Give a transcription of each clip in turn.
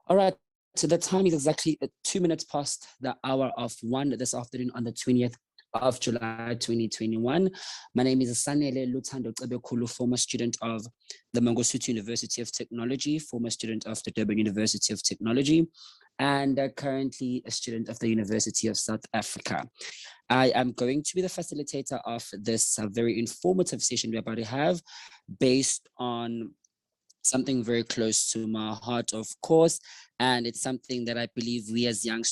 All right. So the time is exactly 2 minutes past the hour of 1 this afternoon on the 20th of July 2021. My name is Sanele Lutando Tsebekulu, former student of the Mangosuthu University of Technology, former student of the Durban University of Technology, and currently a student of the University of South Africa. I am going to be the facilitator of this very informative session we're about to have, based on something very close to my heart, of course, and it's something that I believe we as young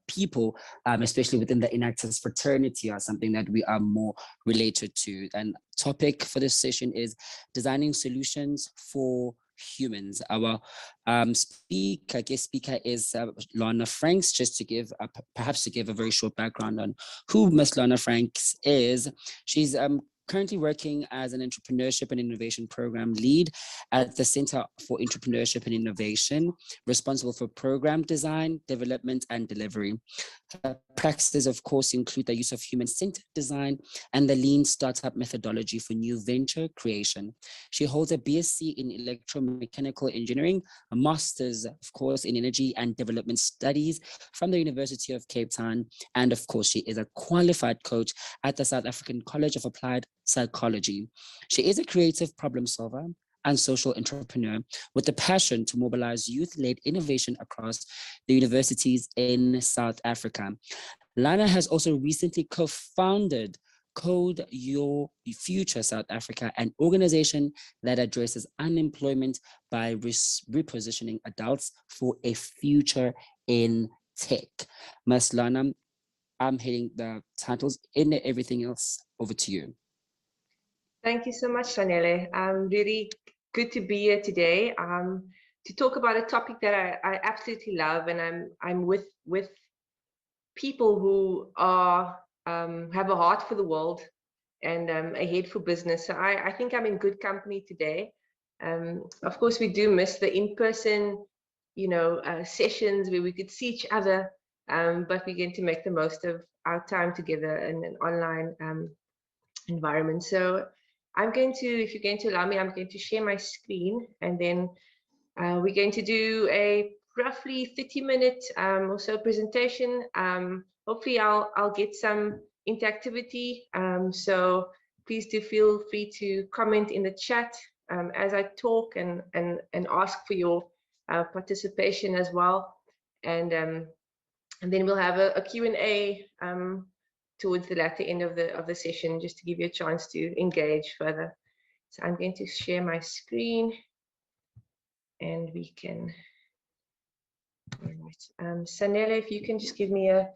people, especially within the Enactus fraternity, are something that we are more related to. And topic for this session is designing solutions for humans. Our guest speaker is Lana Franks. Just to give, perhaps to give a very short background on who Miss Lana Franks is. She's currently working as an entrepreneurship and innovation program lead at the Center for Entrepreneurship and Innovation, responsible for program design, development, and delivery. Her practices, of course, include the use of human-centered design and the lean startup methodology for new venture creation. She holds a BSc in electromechanical engineering, a master's, of course, in energy and development studies from the University of Cape Town. And of course, she is a qualified coach at the South African College of Applied Psychology. She is a creative problem solver and social entrepreneur with a passion to mobilize youth-led innovation across the universities in South Africa. Lana has also recently co-founded Code Your Future South Africa, an organization that addresses unemployment by repositioning adults for a future in tech. Ms. Lana, I'm hitting the titles and everything else over to you. Thank you so much, Sanele. Really good to be here today to talk about a topic that I absolutely love, and I'm with people who are have a heart for the world and a head for business. So I think I'm in good company today. Of course, we do miss the in-person, sessions where we could see each other, but we're going to make the most of our time together in an online environment. So I'm going to, if you're going to allow me, I'm going to share my screen, and then we're going to do a roughly 30-minute or so presentation. Hopefully I'll get some interactivity. So please do feel free to comment in the chat as I talk, and ask for your participation as well. And then we'll have a Q&A towards the latter end of the session, just to give you a chance to engage further. So I'm going to share my screen, and we can. All right. Sanele, if you can just give me a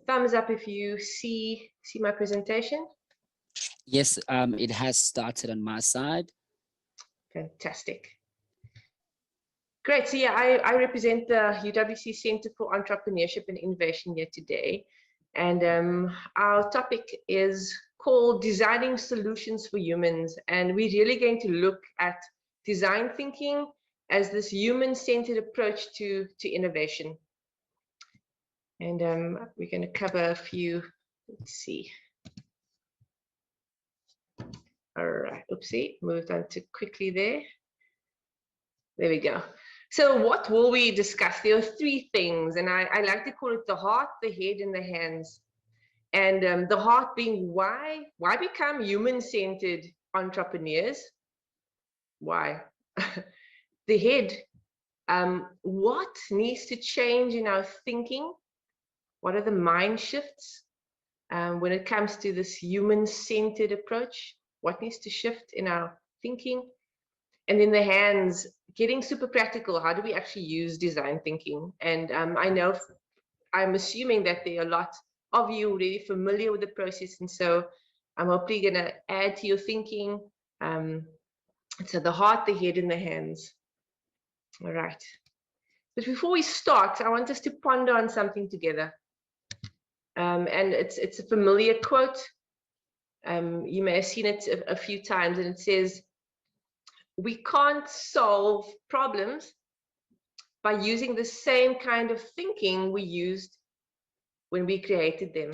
thumbs up if you see my presentation. Yes, it has started on my side. Fantastic. Great. So yeah, I represent the UWC Center for Entrepreneurship and Innovation here today. And our topic is called Designing Solutions for Humans. And we're really going to look at design thinking as this human-centered approach to innovation. And we're going to cover a few, let's see. All right, oopsie, moved on too quickly there. There we go. So what will we discuss? There are three things, and I like to call it the heart, the head, and the hands. And the heart being why become human-centered entrepreneurs? Why? The head, what needs to change in our thinking? What are the mind shifts when it comes to this human-centered approach? What needs to shift in our thinking? And then the hands, getting super practical. How do we actually use design thinking? And I know, I'm assuming that there are a lot of you already familiar with the process, and so I'm hopefully going to add to your thinking. So the heart, the head, and the hands. All right. But before we start, I want us to ponder on something together. And it's a familiar quote. You may have seen it a few times, and it says, "We can't solve problems by using the same kind of thinking we used when we created them."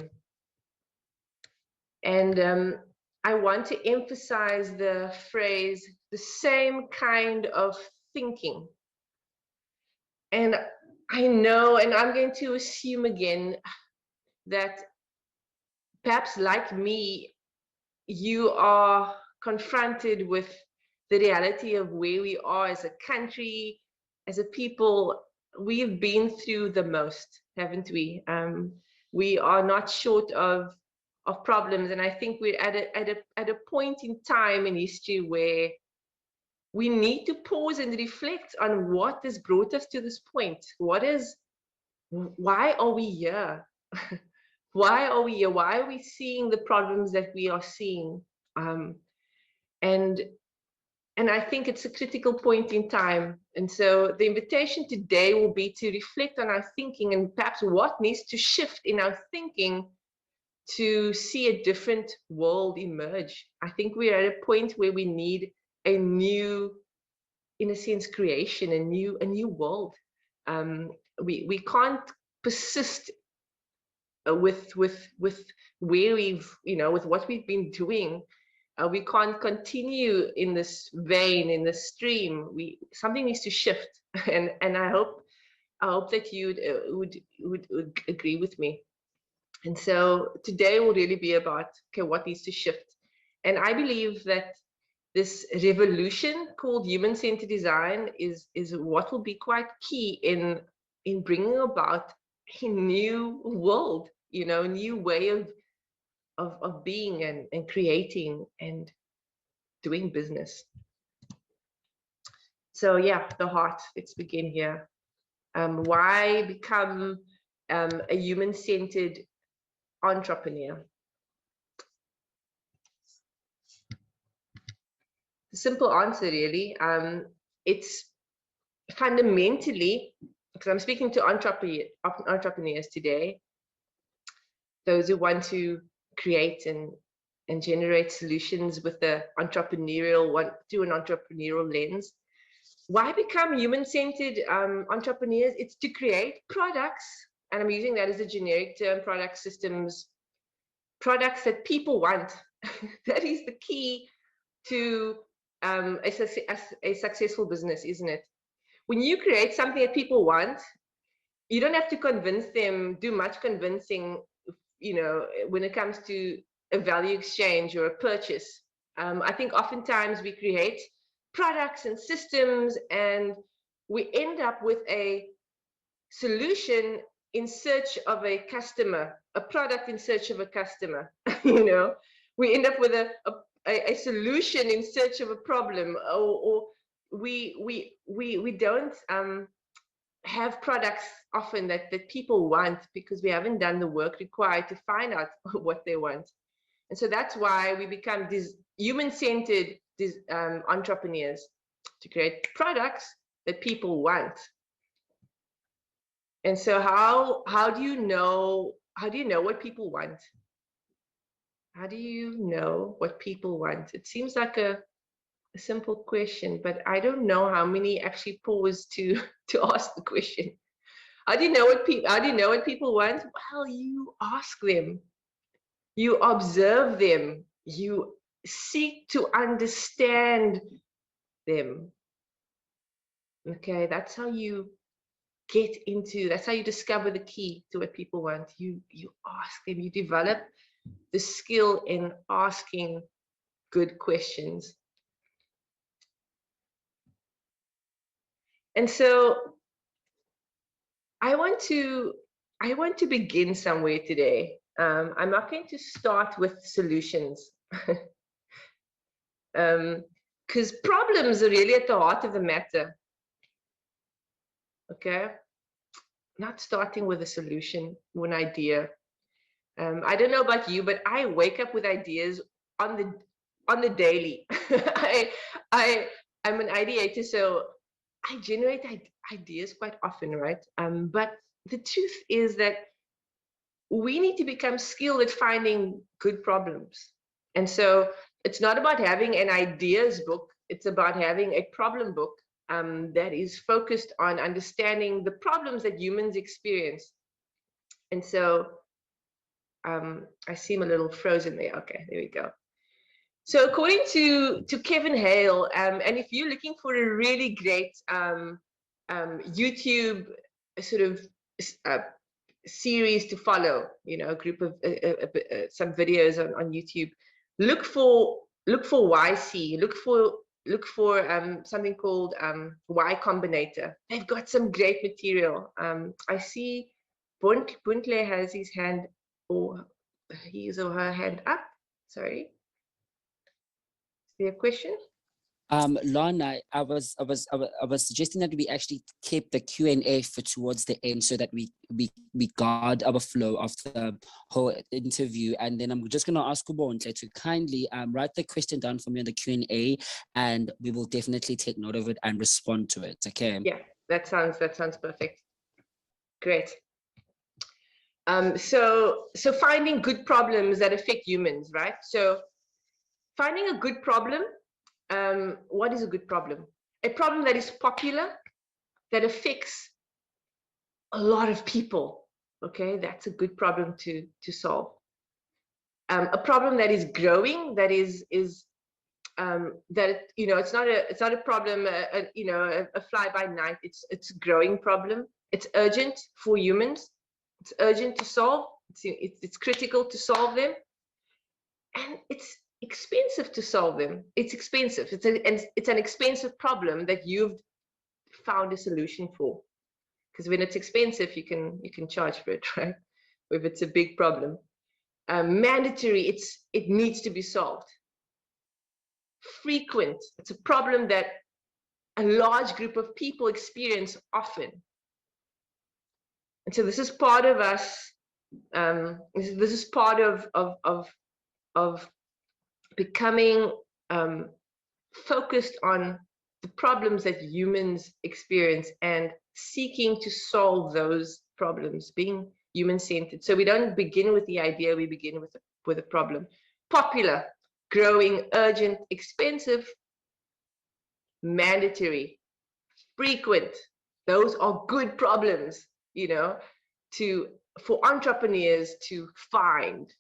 And I want to emphasize the phrase, the same kind of thinking. And I know, and I'm going to assume again that perhaps like me, you are confronted with the reality of where we are as a country, as a people. We've been through the most, haven't we? We are not short of problems, and I think we're at a point in time in history where we need to pause and reflect on what has brought us to this point. Why are we here? Why are we here? Why are we seeing the problems that we are seeing? Um, and I think it's a critical point in time. And so the invitation today will be to reflect on our thinking and perhaps what needs to shift in our thinking to see a different world emerge. I think we're at a point where we need a new, in a sense, creation, a new world. We can't persist with where we've, with what we've been doing. We can't continue in this vein, in this stream. Something needs to shift, and I hope that you would agree with me. And so today will really be about, okay, what needs to shift. And I believe that this revolution called human-centered design is what will be quite key in bringing about a new world, a new way of being and creating and doing business. So yeah, the heart, let's begin here. Why become a human-centered entrepreneur? The simple answer really, it's fundamentally, because I'm speaking to entrepreneurs today, those who want to create and generate solutions with the through an entrepreneurial lens. Why become human-centered entrepreneurs? It's to create products, and I'm using that as a generic term, product systems, products that people want. That is the key to a successful business, isn't it? When you create something that people want, you don't have to convince them, do much convincing, when it comes to a value exchange or a purchase. I think oftentimes we create products and systems and we end up with a solution in search of a customer, a product in search of a customer. We end up with a solution in search of a problem, or we don't have products often that people want because we haven't done the work required to find out what they want. And so that's why we become these human-centered entrepreneurs, to create products that people want. And so how do you know what people want? How do you know what people want? It seems like a simple question, but I don't know how many actually pause to ask the question. How do you know what people want? Well, you ask them, you observe them, you seek to understand them. Okay, that's how you that's how you discover the key to what people want. You ask them, you develop the skill in asking good questions. And so I want to begin somewhere today. I'm not going to start with solutions, because problems are really at the heart of the matter. Okay, not starting with a solution, with an idea. I don't know about you, but I wake up with ideas on the daily. I'm an ideator, so I generate ideas quite often, right? But the truth is that we need to become skilled at finding good problems. And so it's not about having an ideas book, it's about having a problem book that is focused on understanding the problems that humans experience. And so I seem a little frozen there. Okay, there we go. So according to Kevin Hale, and if you're looking for a really great YouTube sort of series to follow, you know, a group of some videos on YouTube. Look for YC. Look for something called Y Combinator. They've got some great material. I see Buntle has his hand, or his or her hand up. Sorry. Is there a question? Lana, I was suggesting that we actually keep the Q&A for towards the end so that we guard our flow of the whole interview. And then I'm just going to ask Ubontle to kindly write the question down for me on the Q&A, and we will definitely take note of it and respond to it. Okay. Yeah, that sounds perfect. Great. So finding good problems that affect humans, right? So finding a good problem. What is a good problem? A problem that is popular, that affects a lot of people. Okay, that's a good problem to solve. A problem that is growing, that is that, you know, it's not a problem, you know, a fly by night. It's a growing problem. It's urgent for humans. It's urgent to solve. It's critical to solve them, and it's expensive to solve them. It's expensive. It's an expensive problem that you've found a solution for. Because when it's expensive, you can charge for it, right? If it's a big problem. Mandatory, it needs to be solved. Frequent, it's a problem that a large group of people experience often. And so this is part of us. This is part of becoming focused on the problems that humans experience and seeking to solve those problems, being human-centered. So we don't begin with the idea, we begin with a problem. Popular, growing, urgent, expensive, mandatory, frequent. Those are good problems, you know, for entrepreneurs to find.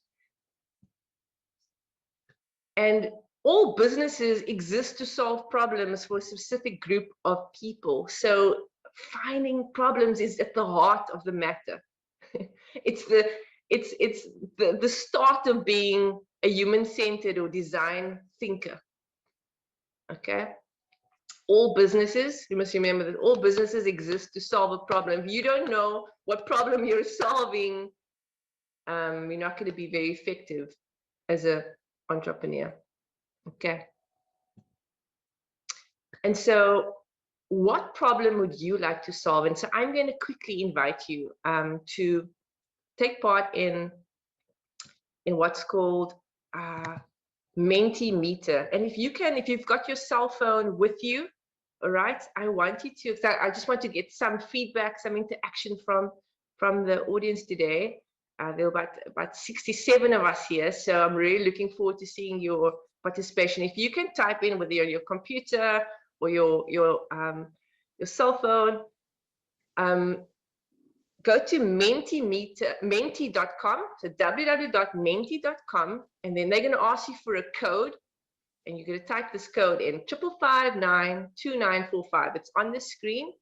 And all businesses exist to solve problems for a specific group of people. So finding problems is at the heart of the matter. It's the start of being a human-centered or design thinker. Okay. All businesses, you must remember that all businesses exist to solve a problem. If you don't know what problem you're solving, you're not going to be very effective as an entrepreneur. Okay. And so what problem would you like to solve? And so I'm going to quickly invite you to take part in what's called Mentimeter. And if you've got your cell phone with you, all right, I want you to, I just want to get some feedback, some interaction from the audience today. There are about 67 of us here, so I'm really looking forward to seeing your participation. If you can type in whether you're on your computer or your cell phone, go to menti.com, so www.menti.com, and then they're going to ask you for a code, and you're going to type this code in 555-2945. It's on the screen.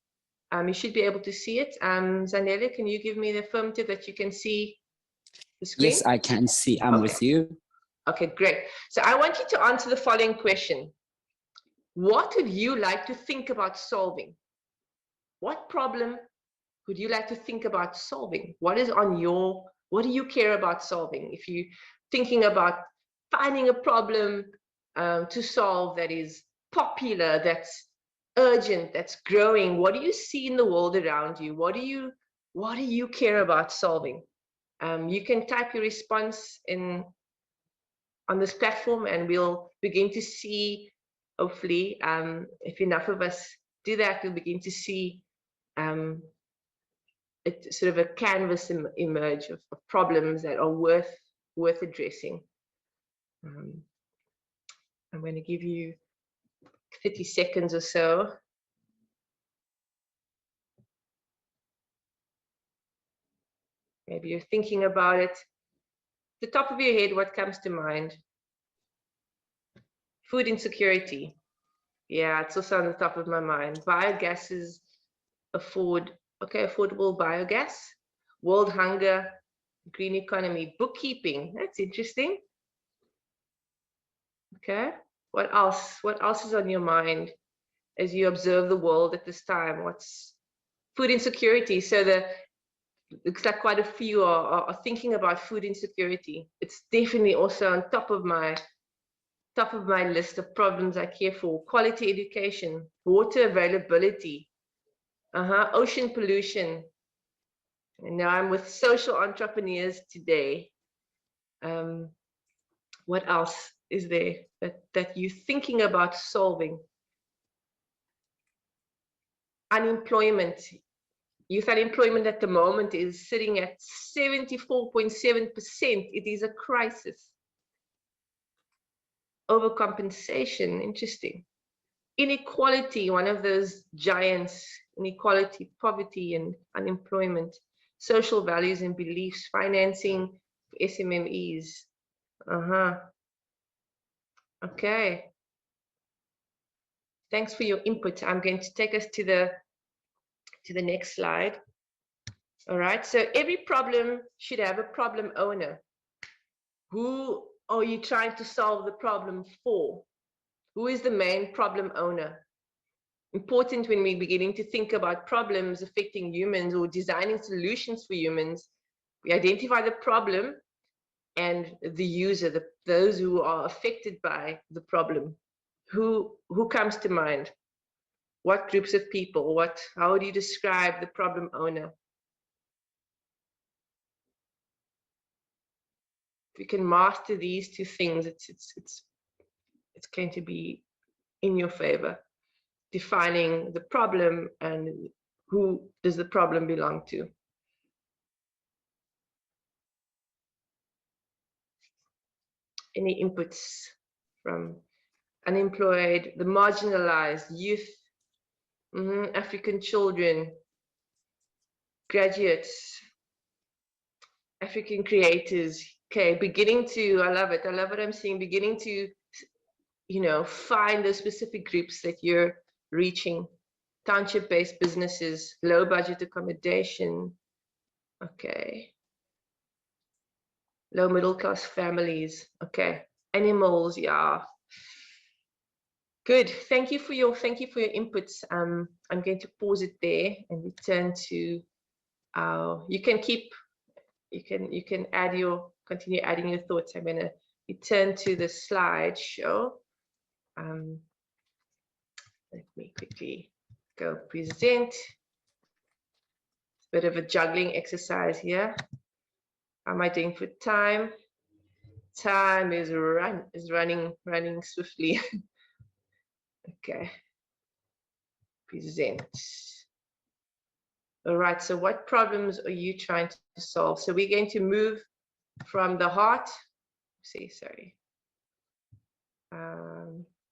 You should be able to see it. Zanele, can you give me the affirmative that you can see the screen? Yes, I can see. I'm with you. Okay, great. So I want you to answer the following question. What would you like to think about solving? What problem would you like to think about solving? What do you care about solving? If you're thinking about finding a problem to solve that is popular, that's urgent, that's growing, what do you see in the world around you? What do you care about solving? You can type your response on this platform, and we'll begin to see, hopefully, if enough of us do that, we'll begin to see it's sort of a canvas emerge of problems that are worth addressing. I'm going to give you 30 seconds or so. Maybe you're thinking about it. The top of your head, what comes to mind? Food insecurity. Yeah, it's also on the top of my mind. Biogases afford Okay, affordable biogas, world hunger, green economy, bookkeeping. That's interesting. Okay, what else? What else is on your mind as you observe the world at this time? What's food insecurity? So looks like quite a few are thinking about food insecurity. It's definitely also on top of my list of problems I care for. Quality education, water availability, ocean pollution. And now I'm with social entrepreneurs today. What else is there that you're thinking about solving? Unemployment. Youth unemployment at the moment is sitting at 74.7%. It is a crisis. Overcompensation, interesting. Inequality, one of those giants, inequality, poverty, and unemployment. Social values and beliefs, financing for SMMEs. Okay. Thanks for your input. I'm going to take us to the next slide. All right, so every problem should have a problem owner. Who are you trying to solve the problem for? Who is the main problem owner? Important when we're beginning to think about problems affecting humans or designing solutions for humans. We identify the problem and the user, those who are affected by the problem. Who comes to mind? What groups of people? How do you describe the problem owner? If you can master these two things, it's going to be in your favor. Defining the problem and who does the problem belong to. Any inputs from unemployed, the marginalized, youth, African children, graduates, African creators. Okay, beginning to, I love it. I love what I'm seeing, beginning to, find those specific groups that you're reaching. Township-based businesses, low budget accommodation. Okay. Low middle class families. Okay. Animals, yeah. Good. Thank you for your inputs. I'm going to pause it there and return to you can continue adding your thoughts. I'm gonna return to the slideshow. Let me quickly go present. Bit of a juggling exercise here. How am I doing for time? Time is running swiftly. Okay. Present. All right, so what problems are you trying to solve? So we're going to move from the heart. Sorry.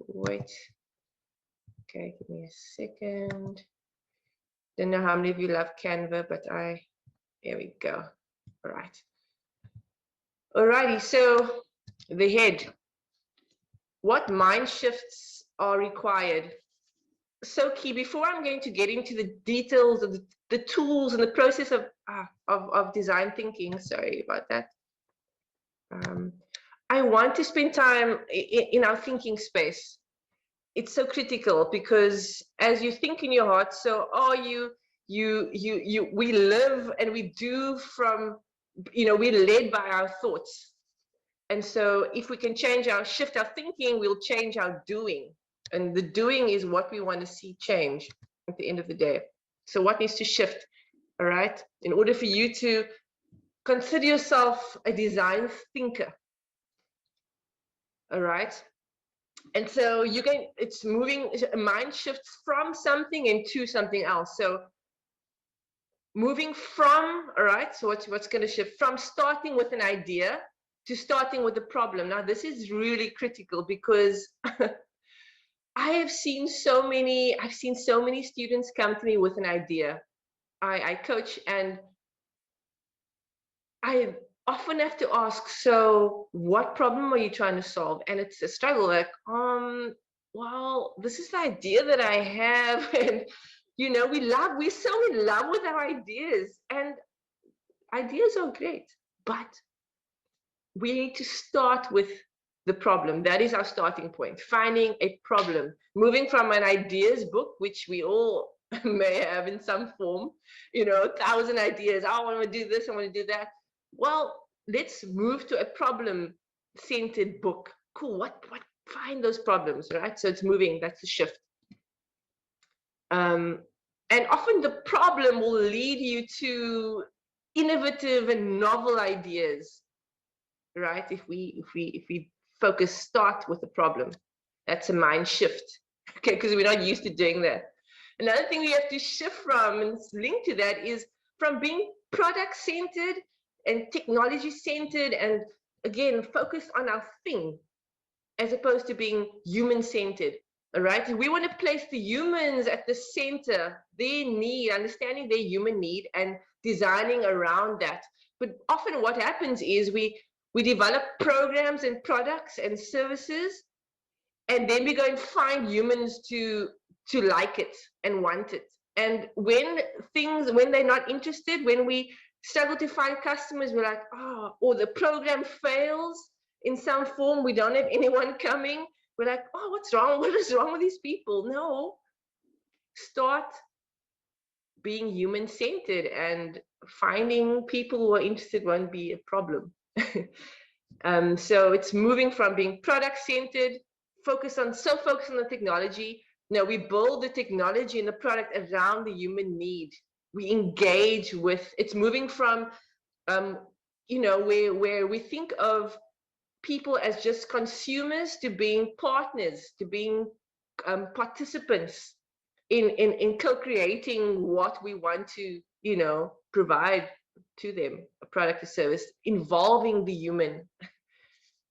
Wait. Okay, give me a second. Don't know how many of you love Canva, but here we go. All right. Alrighty, so the head. What mind shifts are required? So key. Before I'm going to get into the details of the tools and the process of design thinking, sorry about that. I want to spend time in our thinking space. It's so critical because as you think in your heart, so are we live and we do from, we're led by our thoughts. And so if we can shift our thinking, we'll change our doing. And the doing is what we want to see change at the end of the day. So what needs to shift, all right? In order for you to consider yourself a design thinker, all right? And so it's moving, mind shifts from something into something else. So moving from, all right, so what's going to shift from starting with an idea to starting with a problem. Now, this is really critical because I've seen so many students come to me with an idea. I coach and I often have to ask, so what problem are you trying to solve? And it's a struggle, like, well, this is the idea that I have, and You know, we're so in love with our ideas, and ideas are great, but we need to start with the problem. That is our starting point, finding a problem, moving from an ideas book, which we all may have in some form, you know, 1,000 ideas. I want to do this, I want to do that. Well, let's move to a problem centered book. Cool. What find those problems, right? So it's moving, that's the shift. And often the problem will lead you to innovative and novel ideas, right? If we start with the problem. That's a mind shift, okay? Because we're not used to doing that. Another thing we have to shift from, and it's linked to that, is from being product centered and technology centered, and again focused on our thing, as opposed to being human centered. All right, we want to place the humans at the center, their need, understanding their human need and designing around that. But often what happens is we develop programs and products and services, and then we go and find humans to like it and want it. And when they're not interested, when we struggle to find customers, we're like, oh, or the program fails in some form, we don't have anyone coming. We're like, oh, what's wrong? What is wrong with these people? No, start being human-centered, and finding people who are interested won't be a problem. So it's moving from being product-centered, focused on the technology. No, we build the technology and the product around the human need. We engage with, it's moving from, you know, where we think of people as just consumers to being partners, to being participants in co-creating what we want to, you know, provide to them, a product or service, involving the human.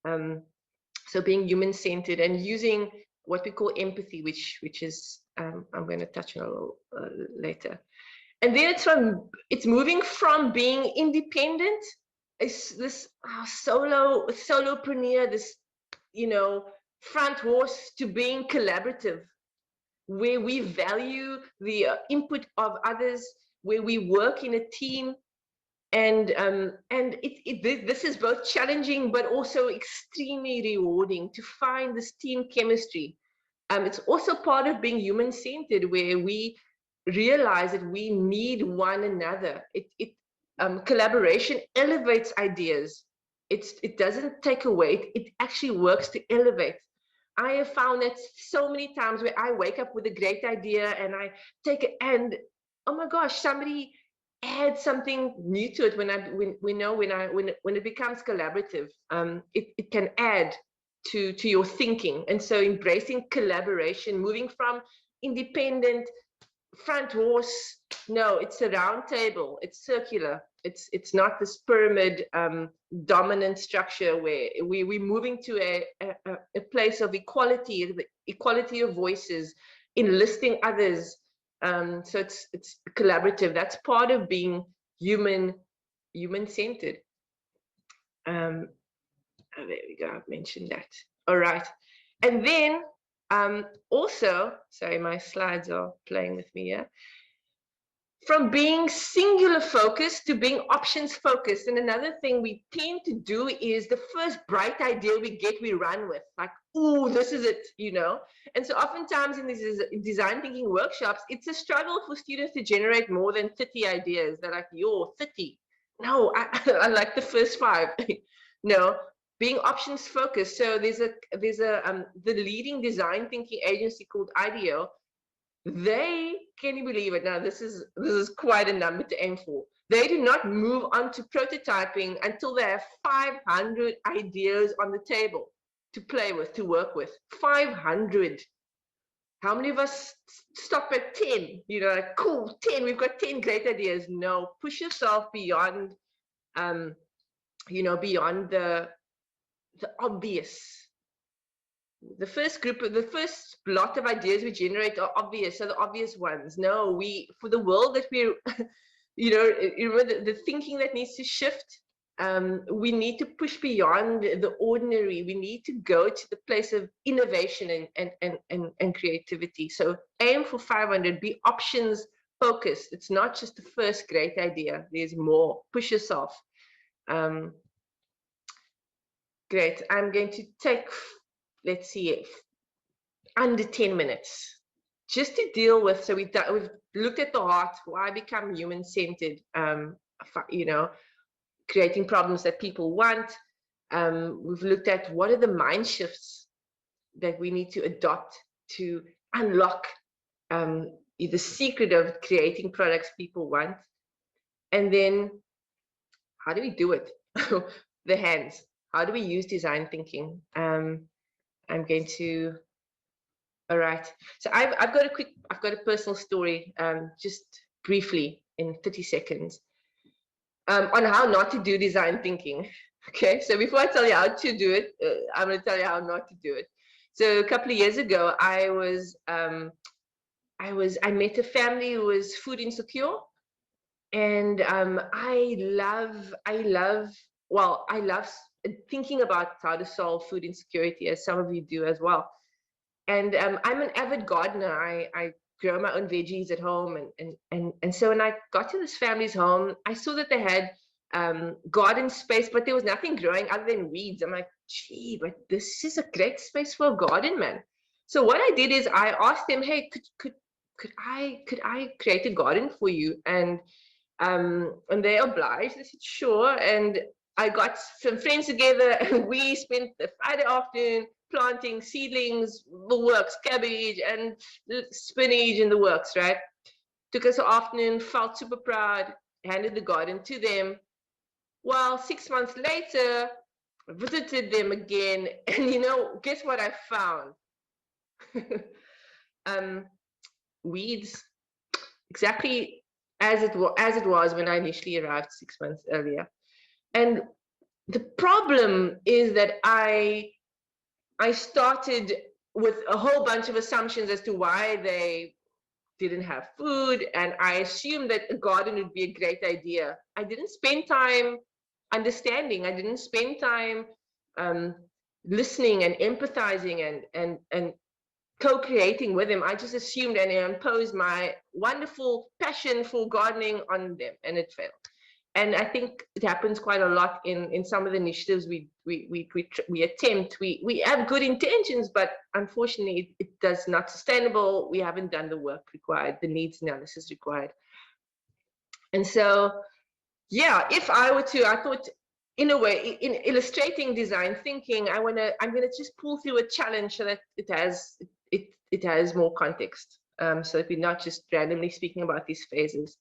So being human-centered and using what we call empathy, which is I'm going to touch on a little later. And then it's moving from being independent, this solopreneur, this, you know, front horse, to being collaborative, where we value the input of others, where we work in a team. And this is both challenging but also extremely rewarding, to find this team chemistry. It's also part of being human-centered, where we realize that we need one another. Collaboration elevates ideas. It doesn't take away. It actually works to elevate. I have found that so many times, where I wake up with a great idea and I take it, and oh my gosh, somebody add something new to it. When it becomes collaborative, it can add to your thinking. And so embracing collaboration, moving from independent front horse, no, it's a round table, it's circular, it's not this pyramid dominant structure, where we're moving to a place of equality of voices, enlisting others. So it's collaborative. That's part of being human-centered. Oh, there we go, I've mentioned that. All right. And then also, sorry, my slides are playing with me here. From being singular focused to being options focused. And another thing we tend to do is, the first bright idea we get, we run with, like, oh, this is it, you know. And so oftentimes in these design thinking workshops, it's a struggle for students to generate more than 30 ideas. They're like, yo, 30. No, I like the first 5. No, being options focused. So there's the leading design thinking agency called IDEO. They, can you believe it? Now, this is quite a number to aim for. They do not move on to prototyping until they have 500 ideas on the table to play with, to work with. 500. How many of us stop at 10? You know, like, cool, 10, we've got 10 great ideas. No, push yourself beyond, you know, beyond the obvious. The first lot of ideas we generate are obvious, so the obvious ones. No, for the world that we're, you know, remember the thinking that needs to shift. we need to push beyond the ordinary. We need to go to the place of innovation and creativity. So aim for 500, be options focused. It's not just the first great idea. There's more. Push yourself. Great. I'm going to take, let's see, under 10 minutes just to deal with. So we've looked at the heart, why become human-centered, you know, creating problems that people want. We've looked at what are the mind shifts that we need to adopt to unlock the secret of creating products people want. And then how do we do it? The hands. How do we use design thinking? I'm going to, all right. So I've got a personal story, just briefly in 30 seconds. On how not to do design thinking. Okay, so before I tell you how to do it, I'm going to tell you how not to do it. So a couple of years ago, I met a family who was food insecure, and I love thinking about how to solve food insecurity, as some of you do as well. And I'm an avid gardener. I grow my own veggies at home, and so when I got to this family's home, I saw that they had garden space, but there was nothing growing other than weeds. I'm like, gee, but this is a great space for a garden, man. So what I did is I asked them, hey, could I create a garden for you? And they obliged. They said sure. And I got some friends together, and we spent the Friday afternoon planting seedlings, the works, cabbage and spinach in the works, right? Took us an afternoon, felt super proud, handed the garden to them. Well, 6 months later, I visited them again, and you know, guess what I found? Weeds, exactly as it was when I initially arrived 6 months earlier. And the problem is that I started with a whole bunch of assumptions as to why they didn't have food, and I assumed that a garden would be a great idea. I didn't spend time understanding. I didn't spend time listening and empathizing and co-creating with them. I just assumed and imposed my wonderful passion for gardening on them, and it failed. And I think it happens quite a lot in some of the initiatives we attempt. We have good intentions, but unfortunately, it does not sustainable. We haven't done the work required, the needs analysis required. And so, yeah, if I were to, I thought, in a way, in illustrating design thinking, I'm gonna just pull through a challenge so that it has more context, so that we're not just randomly speaking about these phases.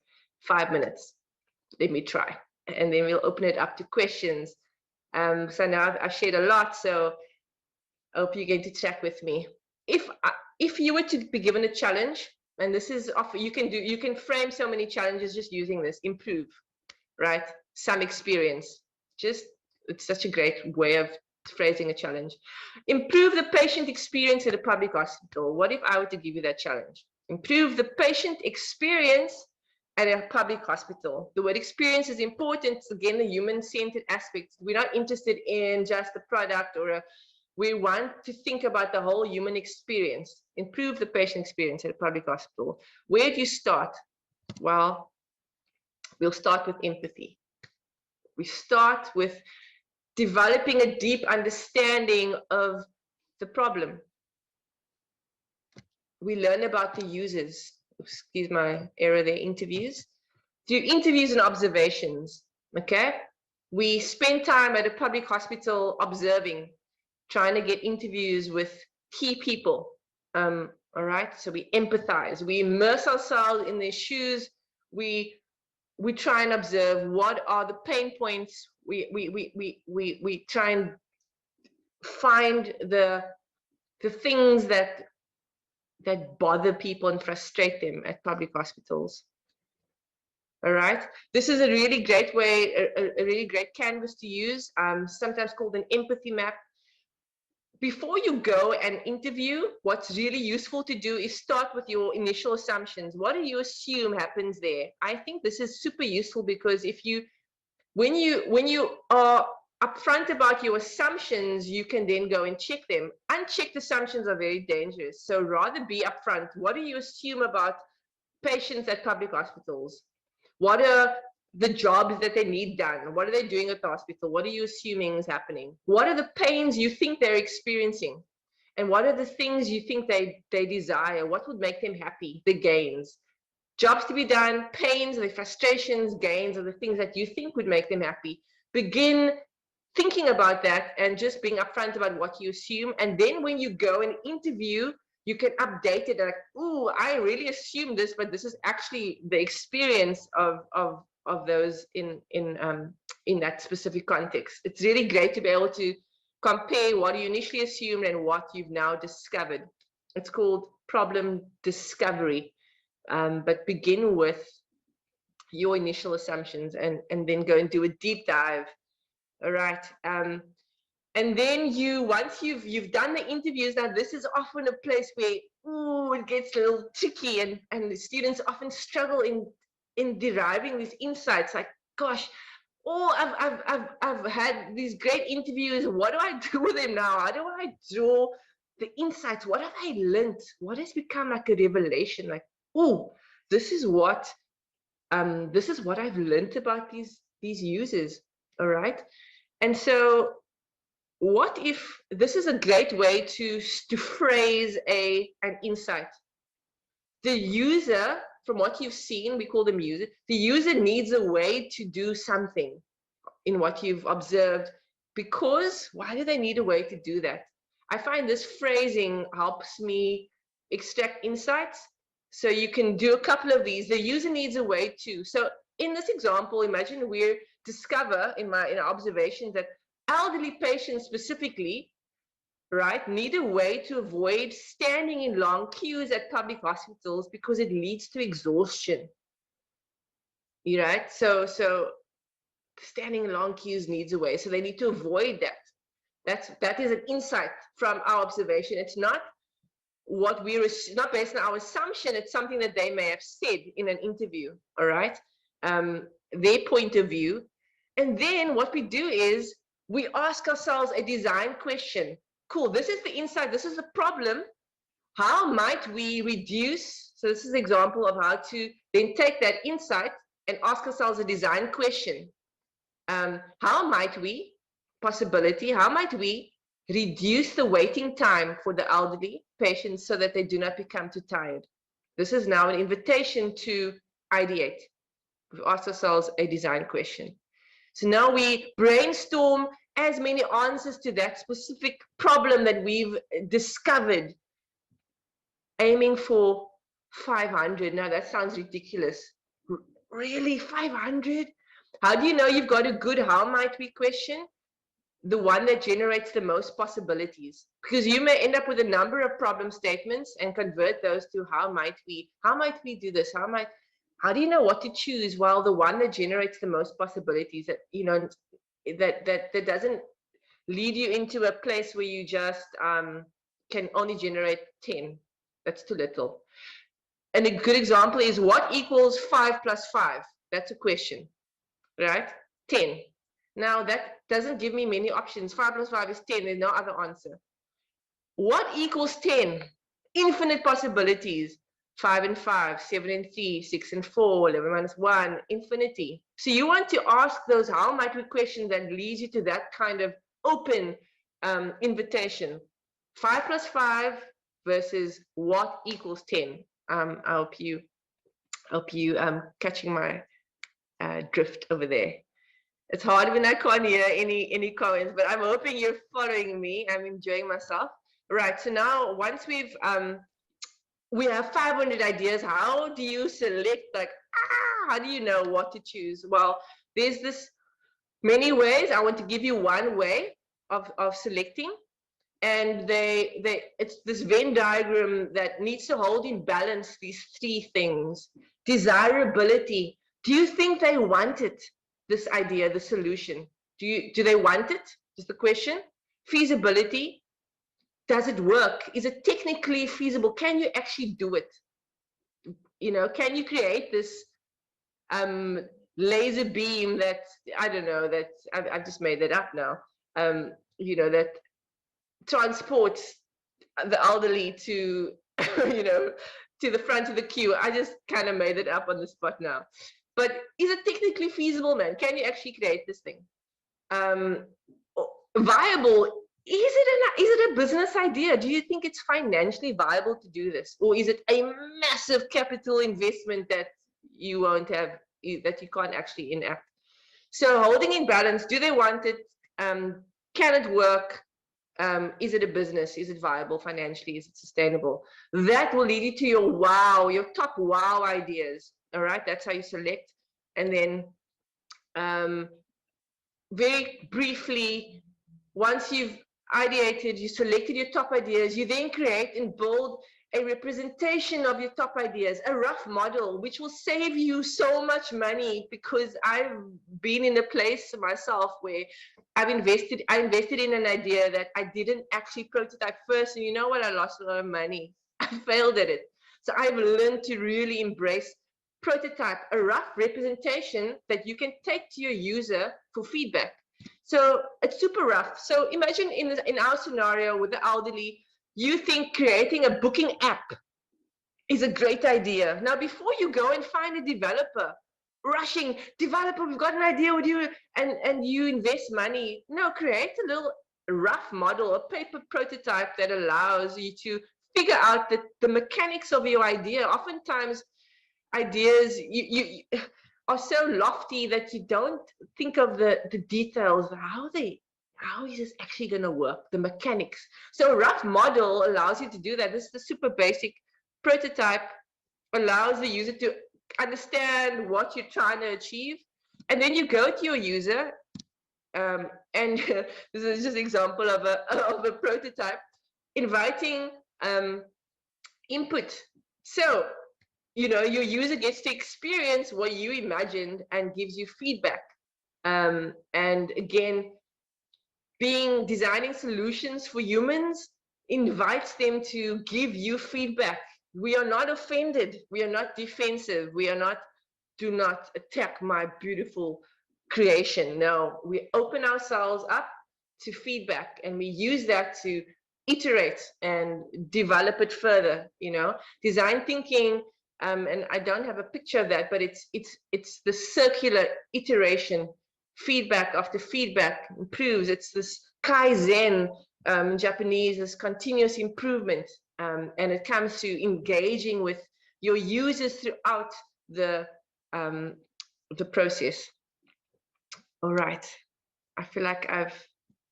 5 minutes. Let me try, and then we'll open it up to questions. So now I've shared a lot, so I hope you're going to chat with me. If you were to be given a challenge, and this is you can frame so many challenges just using this. Improve, right? Some experience. It's such a great way of phrasing a challenge. Improve the patient experience at a public hospital. What if I were to give you that challenge? Improve the patient experience at a public hospital. The word experience is important. Again, the human-centered aspect. We're not interested in just the product we want to think about the whole human experience. Improve the patient experience at a public hospital. Where do you start? Well, we'll start with empathy. We start with developing a deep understanding of the problem. We learn about the users. Excuse my error there, interviews. Do interviews and observations, okay? We spend time at a public hospital observing, trying to get interviews with key people, all right? So we empathize, we immerse ourselves in their shoes, we try and observe what are the pain points, we try and find the things that bother people and frustrate them at public hospitals. All right, this is a really great way, a really great canvas to use, sometimes called an empathy map. Before you go and interview, what's really useful to do is start with your initial assumptions. What do you assume happens there? I think this is super useful because if you when you are upfront about your assumptions, you can then go and check them. Unchecked assumptions are very dangerous. So rather be upfront. What do you assume about patients at public hospitals? What are the jobs that they need done? What are they doing at the hospital? What are you assuming is happening? What are the pains you think they're experiencing? And what are the things you think they desire? What would make them happy? The gains. Jobs to be done, pains, the frustrations, gains are the things that you think would make them happy. Begin thinking about that and just being upfront about what you assume. And then when you go and interview, you can update it like, ooh, I really assumed this, but this is actually the experience of those in that specific context. It's really great to be able to compare what you initially assumed and what you've now discovered. It's called problem discovery. But begin with your initial assumptions and then go and do a deep dive. All right. And then once you've done the interviews, now this is often a place where it gets a little tricky, and the students often struggle in deriving these insights. Like, gosh, I've had these great interviews. What do I do with them now? How do I draw the insights? What have I learned? What has become like a revelation? Like, this is what I've learned about these users. All right. And so what if this is a great way to phrase an insight? The user, from what you've seen, we call them user, the user needs a way to do something in what you've observed, because why do they need a way to do that? I find this phrasing helps me extract insights. So you can do a couple of these. The user needs a way to. So in this example, imagine we discover in our observations that elderly patients specifically, right, need a way to avoid standing in long queues at public hospitals because it leads to exhaustion. Right? So standing in long queues needs a way. So they need to avoid that. That is an insight from our observation. It's not not based on our assumption. It's something that they may have said in an interview. All right, their point of view. And then what we do is we ask ourselves a design question. Cool, this is the insight, this is the problem. How might we reduce? So this is an example of how to then take that insight and ask ourselves a design question. How might we reduce the waiting time for the elderly patients so that they do not become too tired? This is now an invitation to ideate. We've asked ourselves a design question. So now we brainstorm as many answers to that specific problem that we've discovered, aiming for 500. Now that sounds ridiculous. Really, 500? How do you know you've got a good how might we question? The one that generates the most possibilities, because you may end up with a number of problem statements and convert those to how might we do this? How do you know what to choose? Well, the one that generates the most possibilities, that that doesn't lead you into a place where you just can only generate 10. That's too little. And a good example is, what equals 5 plus 5? That's a question, right? 10. Now that doesn't give me many options. 5 plus 5 is 10. There's no other answer. What equals 10? Infinite possibilities. 5 and 5, 7 and 3, 6 and 4, 11 minus 1, infinity. So you want to ask those how might we questions that leads you to that kind of open invitation. 5 plus 5 versus what equals 10. I hope you catching my drift over there. It's hard when I can't hear any comments, but I'm hoping you're following me. I'm enjoying myself. Right, so now once we have 500 ideas, how do you select, like, how do you know what to choose? Well, there's this many ways. I want to give you one way of selecting, and it's this Venn diagram that needs to hold in balance these three things. Desirability. Do you think they want it? This idea, the solution. Do they want it? Is the question. Feasibility. Does it work? Is it technically feasible? Can you actually do it? Can you create this laser beam that, I don't know, that I've just made that up now, you know, that transports the elderly to, you know, to the front of the queue. I just kind of made it up on the spot now. But is it technically feasible, man? Can you actually create this thing? Viable? Is it a business idea? Do you think it's financially viable to do this? Or is it a massive capital investment that you won't have, that you can't actually enact? So holding in balance, do they want it? Can it work? Is it a business? Is it viable financially? Is it sustainable? That will lead you to your wow, your top wow ideas. All right, that's how you select. And then very briefly, once you've ideated, you selected your top ideas, you then create and build a representation of your top ideas, a rough model, which will save you so much money, because I've been in a place myself where I invested in an idea that I didn't actually prototype first. And you know what? I lost a lot of money. I failed at it. So I've learned to really embrace prototype, a rough representation that you can take to your user for feedback. So it's super rough. So imagine in our scenario with the elderly, you think creating a booking app is a great idea. Now, before you go and find a developer, rushing, developer, we've got an idea with you, and you invest money. No, create a little rough model, a paper prototype that allows you to figure out the mechanics of your idea. Oftentimes, ideas you are so lofty that you don't think of the details. How is this actually going to work, the mechanics? So a rough model allows you to do that. This is the super basic prototype, allows the user to understand what you're trying to achieve, and then you go to your user, and this is just an example of a prototype, inviting input. So you know, your user gets to experience what you imagined and gives you feedback. And again, designing solutions for humans invites them to give you feedback. We are not offended. We are not defensive. We are not, do not attack my beautiful creation. No, we open ourselves up to feedback, and we use that to iterate and develop it further. You know, design thinking, and I don't have a picture of that, but it's the circular iteration, feedback after feedback improves. It's this Kaizen, in Japanese, this continuous improvement, and it comes to engaging with your users throughout the process. All right, I feel like I've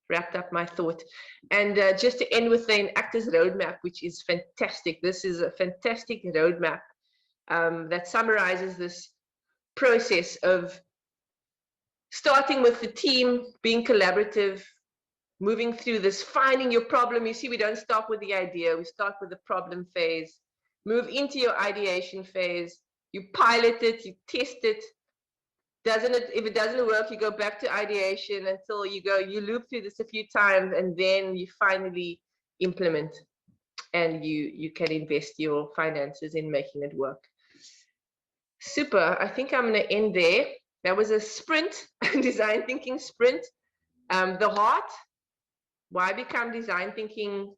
wrapped up my thought. And just to end with the Enactus roadmap, which is fantastic. This is a fantastic roadmap that summarizes this process of starting with the team, being collaborative, moving through this, finding your problem. You see, we don't start with the idea, we start with the problem phase, move into your ideation phase, you pilot it, you test it. If it doesn't work, you go back to ideation until you loop through this a few times, and then you finally implement, and you can invest your finances in making it work. Super. I think I'm going to end there. That was a sprint, design thinking sprint. The heart, why become design thinking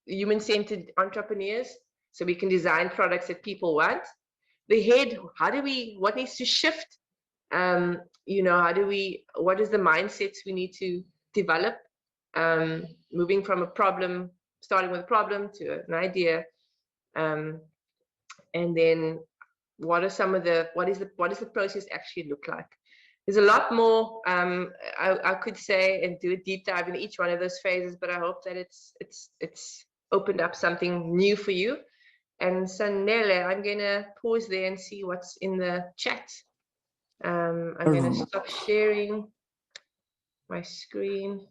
human-centered entrepreneurs? So we can design products that people want. The head, what needs to shift? You know, what is the mindsets we need to develop? Moving from starting with a problem to an idea. And then what is the process actually look like? There's a lot more I could say and do a deep dive in each one of those phases, but I hope that it's opened up something new for you. And Sanele, I'm gonna pause there and see what's in the chat. I'm gonna stop sharing my screen.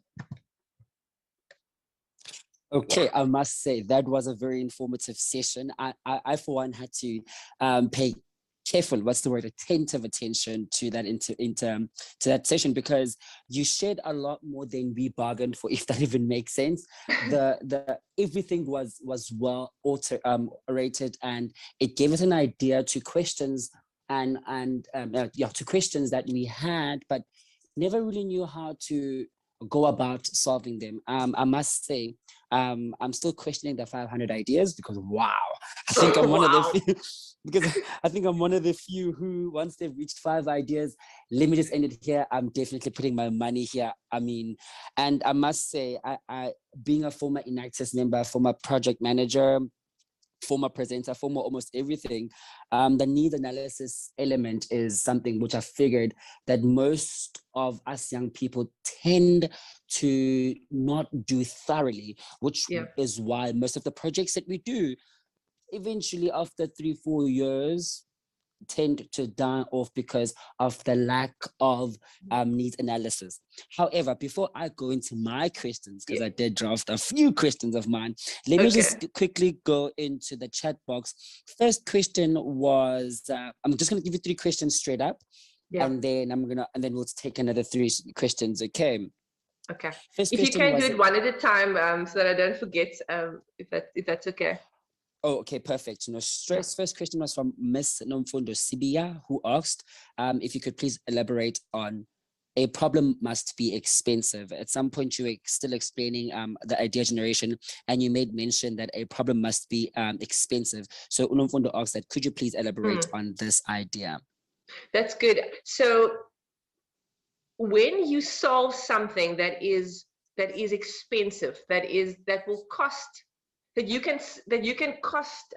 Okay, I must say that was a very informative session. I for one had to pay careful, attentive attention to that to that session, because you shared a lot more than we bargained for, if that even makes sense. The everything was well orated, and it gave us an idea to questions to questions that we had, but never really knew how to go about solving them. I must say, I'm still questioning the 500 ideas because wow, I think I'm one of the few, because I think I'm one of the few who, once they've reached 5 ideas, let me just end it here. I'm definitely putting my money here. I mean, and I must say, I being a former Enactus member, former project manager, former presenter, former almost everything, the need analysis element is something which I figured that most of us young people tend to not do thoroughly, which is why most of the projects that we do, eventually after 3-4 years, tend to die off because of the lack of needs analysis. However, before I go into my questions, because I did draft a few questions of mine, let me just quickly go into the chat box. First question was, I'm just gonna give you 3 questions straight up, and then we'll take another 3 questions. Okay. First, if you can do it one at a time, so that I don't forget, if that's okay. Oh, okay, perfect. First question was from Miss Nomfundo Sibia, who asked if you could please elaborate on a problem must be expensive. At some point, you were still explaining the idea generation, and you made mention that a problem must be expensive. So Nomfundo asked that, could you please elaborate on this idea? That's good. So when you solve something that is expensive, that will cost, that you can cost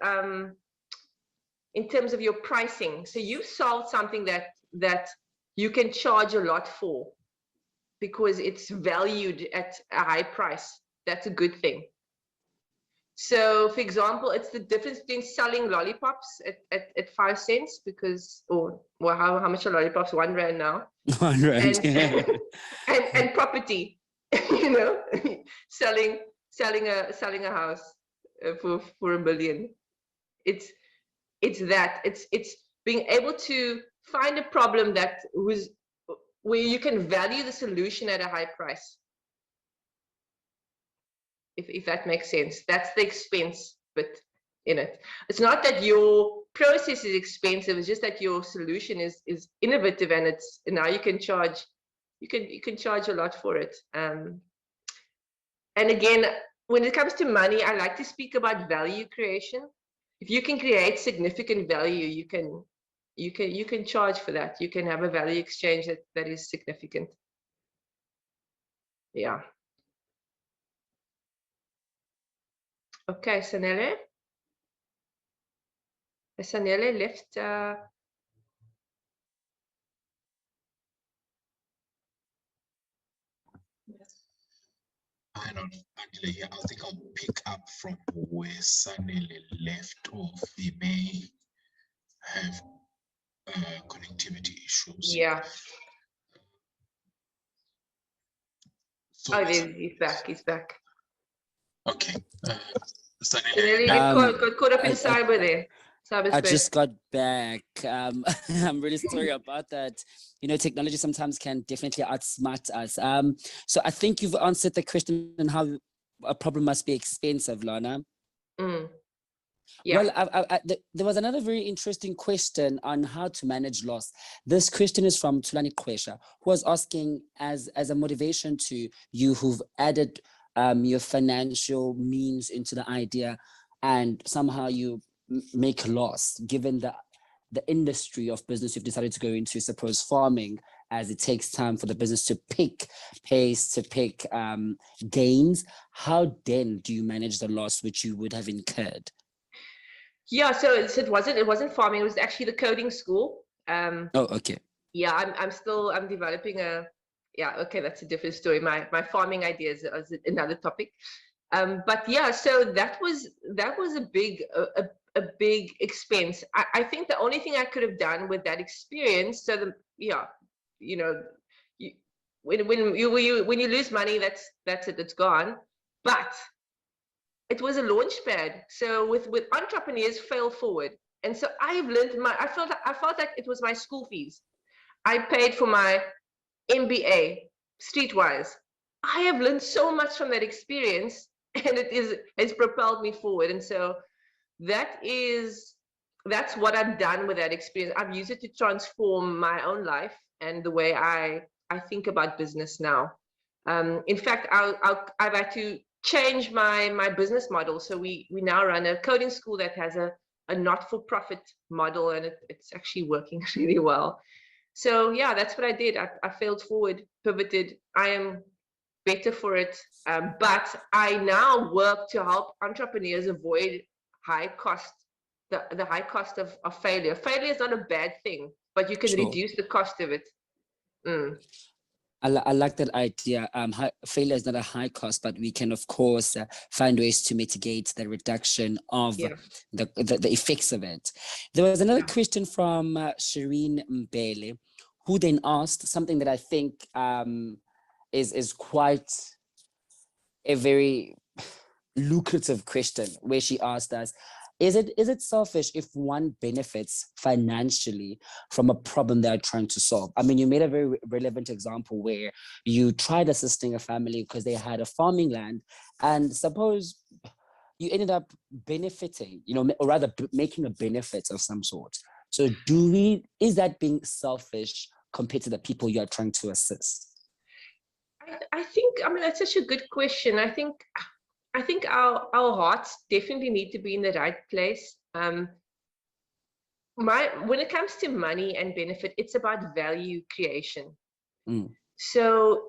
in terms of your pricing. So you've solved something that you can charge a lot for because it's valued at a high price. That's a good thing. So for example, it's the difference between selling lollipops at 5 cents or how much are lollipops? 1 rand now. 1 rand. And property, selling a house for $1 million. It's being able to find a problem where you can value the solution at a high price. If that makes sense, that's the expense bit in it. It's not that your process is expensive; it's just that your solution is innovative, and now you can charge. You can charge a lot for it. And again, when it comes to money, I like to speak about value creation. If you can create significant value, you can charge for that. You can have a value exchange that is significant. Yeah. Okay, Sanele. Sanele left. I don't know, Angela, yeah, I think I'll pick up from where Sanele left off. He may have connectivity issues. Yeah. So, he's back. He's back. Okay. Sanele, got caught up in cyber there. I just got back. I'm really sorry about that. Technology sometimes can definitely outsmart us. So I think you've answered the question on how a problem must be expensive, Lana. Yeah. Well, there was another very interesting question on how to manage loss. This question is from Tulani Kwesha, who was asking as a motivation to you who've added your financial means into the idea, and somehow you make loss, given the industry of business you've decided to go into, suppose farming, as it takes time for the business to pick pace, to pick gains. How then do you manage the loss which you would have incurred? Yeah, so it wasn't farming, it was actually the coding school. Oh, okay. Yeah, I'm developing okay, that's a different story. My farming ideas is another topic. But yeah, so that was a big expense. I think the only thing I could have done with that experience, when you lose money, that's it, it's gone. But it was a launch pad. So with entrepreneurs, fail forward. And so I've learned I felt like it was my school fees. I paid for my MBA, Streetwise. I have learned so much from that experience, and it's propelled me forward. And so that is that's what I've done with that experience. I've used it to transform my own life and the way I think about business now. In fact, I've had to change my business model. So we now run a coding school that has a not-for-profit model, and it's actually working really well. So yeah, that's what I did. I failed forward, pivoted. I am better for it. But I now work to help entrepreneurs avoid high cost, the high cost of failure. Failure is not a bad thing, but you can Sure. reduce the cost of it. I like that idea. Failure is not a high cost, but we can, of course, find ways to mitigate the reduction of the effects of it. There was another question from Shireen Mbele, who then asked something that I think is quite a very lucrative question, where she asked us, is it selfish if one benefits financially from a problem they're trying to solve? I mean, you made a very relevant example where you tried assisting a family because they had a farming land, and suppose you ended up benefiting, or rather making a benefit of some sort. So is that being selfish compared to the people you are trying to assist? I think, that's such a good question. I think our hearts definitely need to be in the right place. When it comes to money and benefit, it's about value creation. So,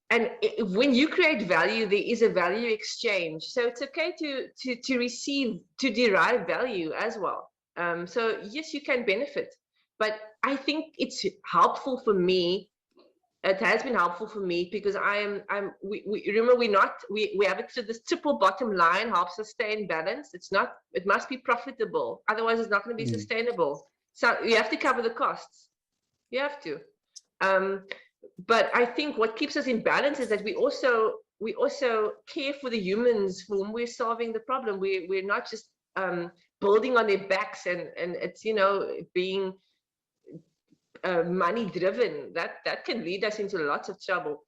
and when you create value, there is a value exchange. So it's okay to receive, to derive value as well. So yes, you can benefit, but I think it's helpful for me. It has been helpful for me because we remember we have it, so this triple bottom line helps us stay in balance. It must be profitable, otherwise it's not going to be sustainable. So you have to cover the costs. You have to. But I think what keeps us in balance is that we also care for the humans for whom we're solving the problem. We're not just building on their backs and it's being money driven. That can lead us into lots of trouble.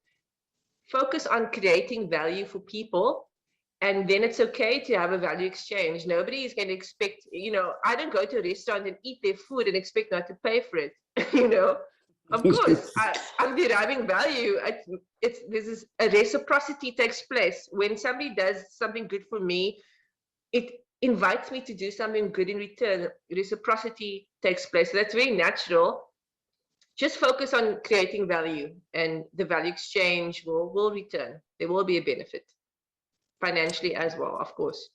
Focus on creating value for people, and then it's okay to have a value exchange. Nobody is going to expect, I don't go to a restaurant and eat their food and expect not to pay for it. Of course, I'm deriving value. This is a reciprocity takes place. When somebody does something good for me, it invites me to do something good in return. Reciprocity takes place. So that's very natural. Just focus on creating value, and the value exchange will return. There will be a benefit financially as well, of course.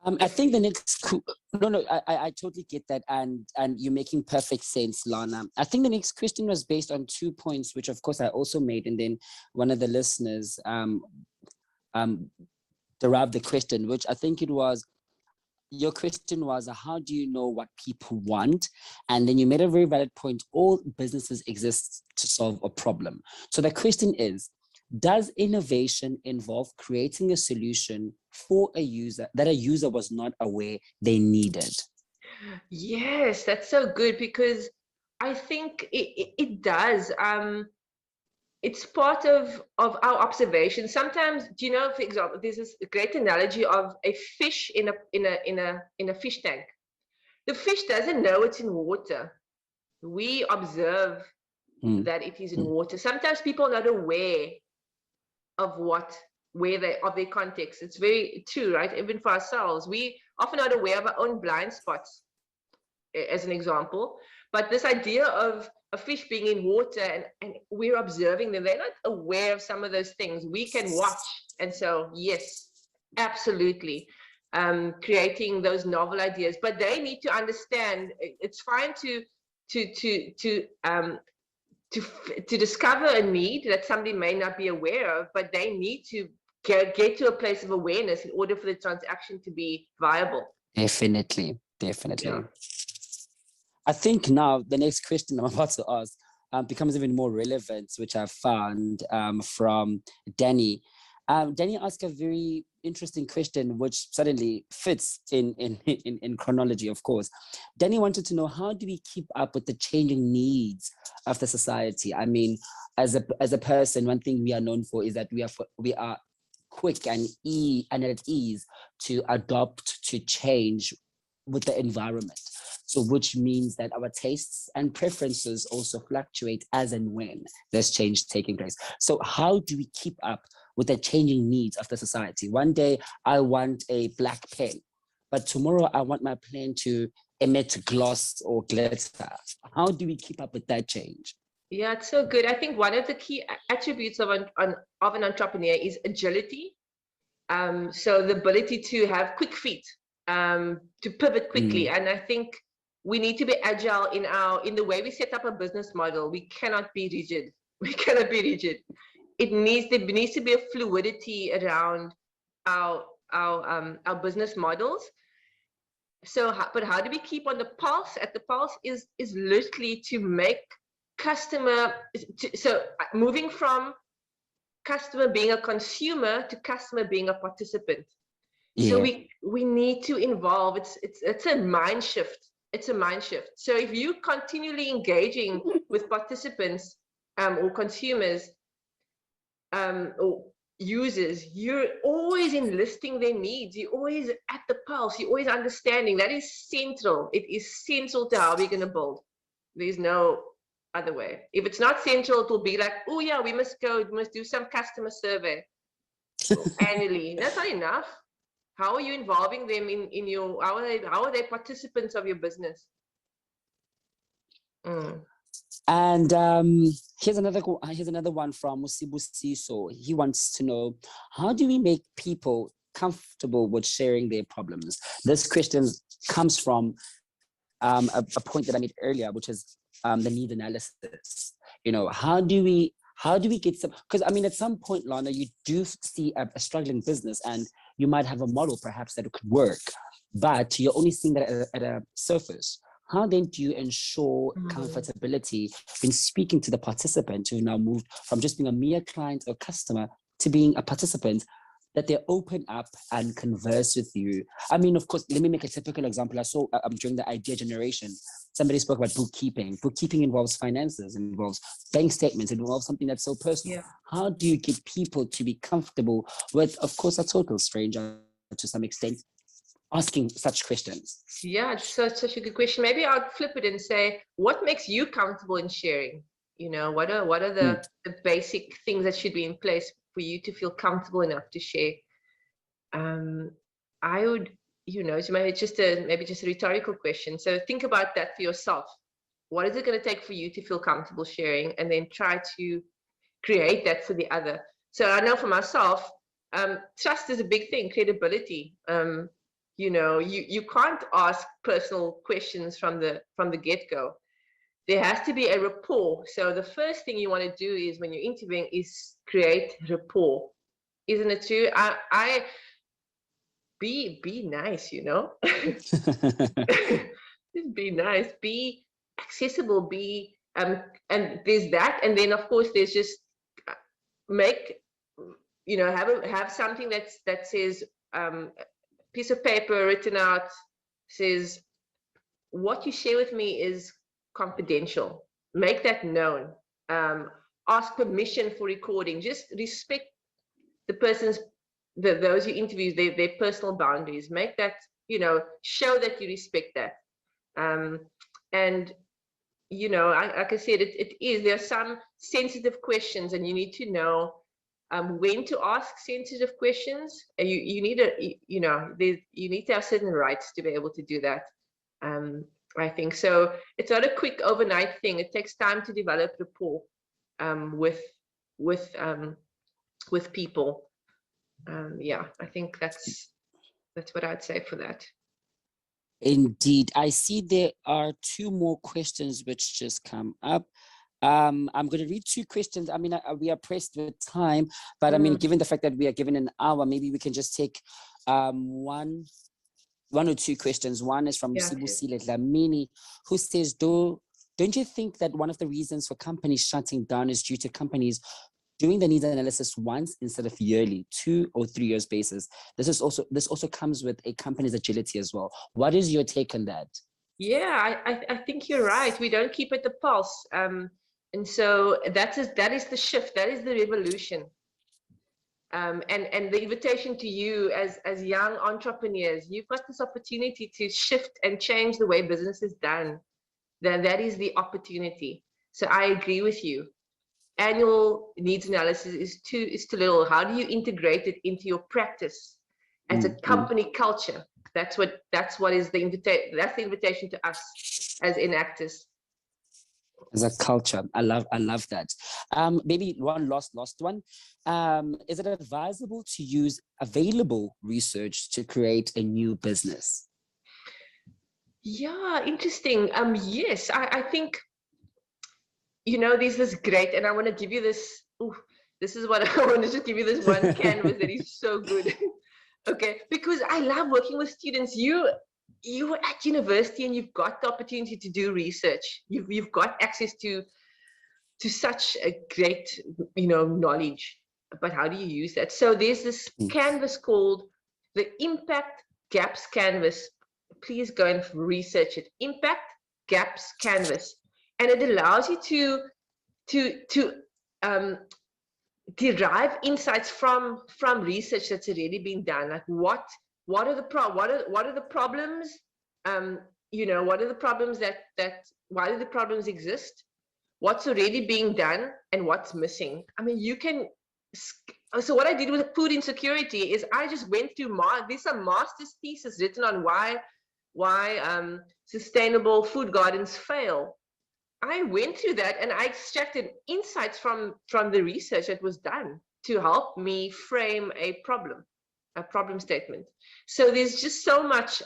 I think the next, I totally get that, and you're making perfect sense, Lana. I think the next question was based on 2 points, which of course I also made, and then one of the listeners derived the question, which I think your question was, how do you know what people want? And then you made a very valid point. All businesses exist to solve a problem. So the question is, does innovation involve creating a solution for a user that a user was not aware they needed? Yes, that's so good, because I think it does. It's part of our observation. Sometimes, for example, there's this great analogy of a fish in a fish tank. The fish doesn't know it's in water. We observe that it is in water. Sometimes people are not aware of their context. It's very true, right? Even for ourselves, we often not aware of our own blind spots, as an example. But this idea of a fish being in water and we're observing them, they're not aware of some of those things. We can watch. And so, yes, absolutely. Creating those novel ideas, but they need to understand it's fine to discover a need that somebody may not be aware of, but they need to get to a place of awareness in order for the transaction to be viable. Definitely. Yeah. I think now the next question I'm about to ask becomes even more relevant, which I found from Danny. Danny asked a very interesting question, which suddenly fits in chronology, of course. Danny wanted to know, how do we keep up with the changing needs of the society? I mean, as a person, one thing we are known for is that we are quick and at ease to adopt to change with the environment. So which means that our tastes and preferences also fluctuate as and when there's change taking place. So how do we keep up with the changing needs of the society? One day I want a black pen, but tomorrow I want my pen to emit gloss or glitter. How do we keep up with that change? Yeah, it's so good. I think one of the key attributes of an entrepreneur is agility. So the ability to have quick feet, to pivot quickly. And I think we need to be agile in the way we set up a business model. We cannot be rigid. We cannot be rigid. There needs to be a fluidity around our business models. So, but how do we keep on the pulse? At the pulse is literally to make customer. So moving from customer being a consumer to customer being a participant. Yeah. So we need to involve. It's a mind shift. It's a mind shift. So if you continually engaging with participants or consumers or users, you're always enlisting their needs. You're always at the pulse. You're always understanding. That is central. It is central to how we're going to build. There's no other way. If it's not central, it will be like, oh yeah, we must do some customer survey annually. That's not enough. How are you involving them in your, how are they participants of your business? And here's another one from Musibu Siso. He wants to know, how do we make people comfortable with sharing their problems? This question comes from a point that I made earlier, which is the need analysis. You know, how do we get some, because I mean, at some point, Lana, you do see a struggling business and you might have a model perhaps that it could work, but you're only seeing that at a surface. How then do you ensure comfortability in speaking to the participant who now moved from just being a mere client or customer to being a participant, that they open up and converse with you? I mean, of course, let me make a typical example. I saw during the idea generation, somebody spoke about bookkeeping. Bookkeeping involves finances, involves bank statements, it involves something that's so personal. Yeah. How do you get people to be comfortable with, of course, a total stranger to some extent, asking such questions? Yeah, it's such a good question. Maybe I'll flip it and say, what makes you comfortable in sharing? You know, what are the basic things that should be in place for you to feel comfortable enough to share? I would, you know, so maybe just a rhetorical question. So think about that for yourself. What is it going to take for you to feel comfortable sharing, and then try to create that for the other? So I know for myself, trust is a big thing, credibility. You know, you can't ask personal questions from the get-go. There has to be a rapport. So the first thing you want to do is, when you're interviewing, is create rapport. Isn't it true? I be nice, you know. Just be nice, be accessible, be and there's that, and then of course there's just make, you know, have something that says piece of paper written out, says what you share with me is confidential. Make that known. Ask permission for recording. Just respect the person's, those you interview, their personal boundaries. Make that, you know, show that you respect that. And you know, like I said, there are some sensitive questions, and you need to know when to ask sensitive questions. You need you need to have certain rights to be able to do that. I think so. It's not a quick overnight thing. It takes time to develop rapport with people. Yeah, I think that's what I'd say for that. Indeed. I see there are two more questions which just come up. I'm going to read two questions. I mean, we are pressed with time, but I mean, given the fact that we are given an hour, maybe we can just take one or two questions. One is from Sibusile Dlamini, who says, don't you think that one of the reasons for companies shutting down is due to companies doing the needs analysis once instead of yearly, 2 or 3 years basis? This also comes with a company's agility as well. What is your take on that? Yeah, I think you're right. We don't keep at the pulse. And so that is the shift. That is the revolution. And the invitation to you as young entrepreneurs, you've got this opportunity to shift and change the way business is done. That is the opportunity. So I agree with you. Annual needs analysis is too little. How do you integrate it into your practice as a company culture? That's what is the invitation. That's the invitation to us as Enactus. As a culture. I love that. Maybe one last one. Is it advisable to use available research to create a new business? Yeah, interesting. Yes, I think, you know, this is great, and I want to give you this. Ooh, this is what I want to just give you this one canvas that is so good. Okay, because I love working with students. You were at university and you've got the opportunity to do research. You've got access to such a great, you know, knowledge. But how do you use that? So there's this canvas called the Impact Gaps Canvas. Please go and research it. Impact Gaps Canvas, and it allows you to derive insights from research that's already been done. Like what are the problems? You know, what are the problems that why do the problems exist? What's already being done and what's missing? I mean, you can. So what I did with food insecurity is I just went through there's some master's thesis written on why sustainable food gardens fail. I went through that and I extracted insights from the research that was done to help me frame a problem statement. So there's just so much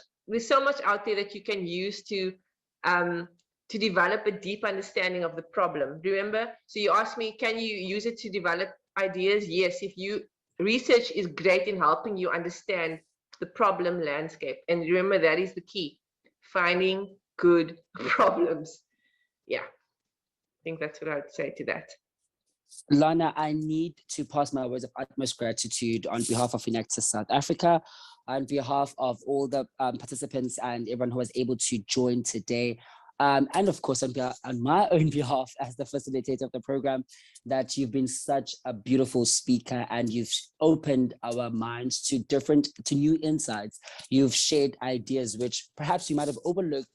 out there that you can use to develop a deep understanding of the problem. Remember, so you asked me, can you use it to develop ideas? Yes, research is great in helping you understand the problem landscape. And remember, that is the key, finding good problems. Yeah, I think that's what I would say to that. Lana, I need to pass my words of utmost gratitude on behalf of Enactus South Africa, on behalf of all the participants and everyone who was able to join today. And of course, on my own behalf as the facilitator of the program, that you've been such a beautiful speaker and you've opened our minds to new insights. You've shared ideas which perhaps you might have overlooked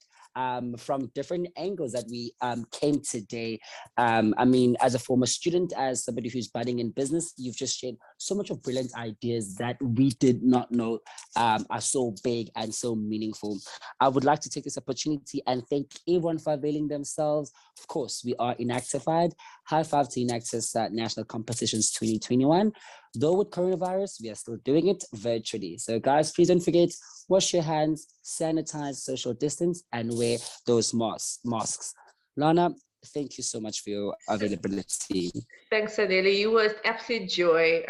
from different angles that we came today. I mean, as a former student, as somebody who's budding in business, you've just shared so much of brilliant ideas that we did not know are so big and so meaningful. I would like to take this opportunity and thank everyone for availing themselves. Of course, we are Enactified. High five to Enactus National Competitions 2021. Though with coronavirus, we are still doing it virtually. So guys, please don't forget, wash your hands, sanitize, social distance, and wear those masks. Lana, thank you so much for your availability. Thanks, Adele. You were an absolute joy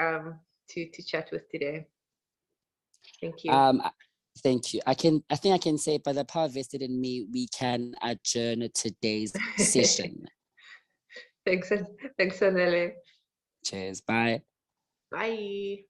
to chat with today. Thank you. Thank you. I think I can say by the power vested in me, we can adjourn today's session. Thanks, Adele. Cheers. Bye. Bye.